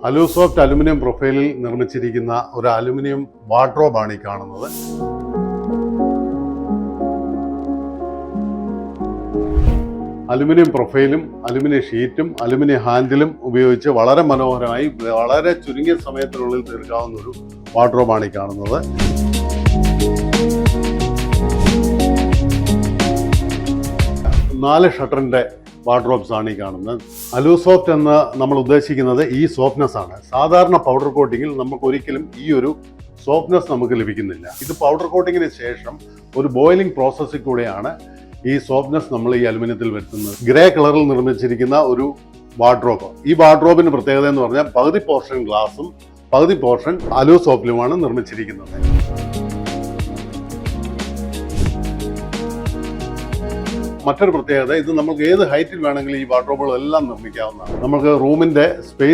അലൂസോഫ്റ്റ് aluminium പ്രൊഫൈലിൽ നിർമ്മിച്ചിരിക്കുന്ന ഒരു അലുമിനിയം വാർഡ്രോബാണ് ഈ കാണുന്നത്. അലുമിനിയം പ്രൊഫൈലും അലുമിനിയം ഷീറ്റും അലുമിനിയം ഹാൻഡിലും ഉപയോഗിച്ച് വളരെ മനോഹരമായി വളരെ ചുരുങ്ങിയ സമയത്തിനുള്ളിൽ തീർക്കാവുന്ന ഒരു വാർഡ്രോബാണ് ഈ കാണുന്നത്. നാല് ഷട്ടറിന്റെ വാർഡ്രോബ്സ് ആണ് ഈ കാണുന്നത്. അലൂസോഫ്റ്റ് എന്ന് നമ്മൾ ഉദ്ദേശിക്കുന്നത് ഈ സോഫ്റ്റ്നെസ് ആണ്. സാധാരണ പൗഡർ കോട്ടിങ്ങിൽ നമുക്ക് ഒരിക്കലും ഈ ഒരു സോഫ്റ്റ്നെസ് നമുക്ക് ലഭിക്കുന്നില്ല. ഇത് പൗഡർ കോട്ടിങ്ങിന് ശേഷം ഒരു ബോയിലിംഗ് പ്രോസസ്സിൽ കൂടെയാണ് ഈ സോഫ്റ്റ്നെസ് നമ്മൾ ഈ അലുമിനിയത്തിൽ വരുത്തുന്നത്. ഗ്രേ കളറിൽ നിർമ്മിച്ചിരിക്കുന്ന ഒരു വാർഡ്രോബ്. ഈ വാർഡ്രോബിന്റെ പ്രത്യേകത എന്ന് പറഞ്ഞാൽ പകുതി പോർഷൻ ഗ്ലാസും പകുതി പോർഷൻ അലൂസോഫ്റ്റിലുമാണ് നിർമ്മിച്ചിരിക്കുന്നത്. മറ്റൊരു പ്രത്യേകത, ഇത് നമുക്ക് ഏത് ഹൈറ്റിൽ വേണമെങ്കിലും ഈ വാർഡ്രോബുകളെല്ലാം നിർമ്മിക്കാവുന്നതാണ്. നമുക്ക് റൂമിന്റെ സ്പേസ്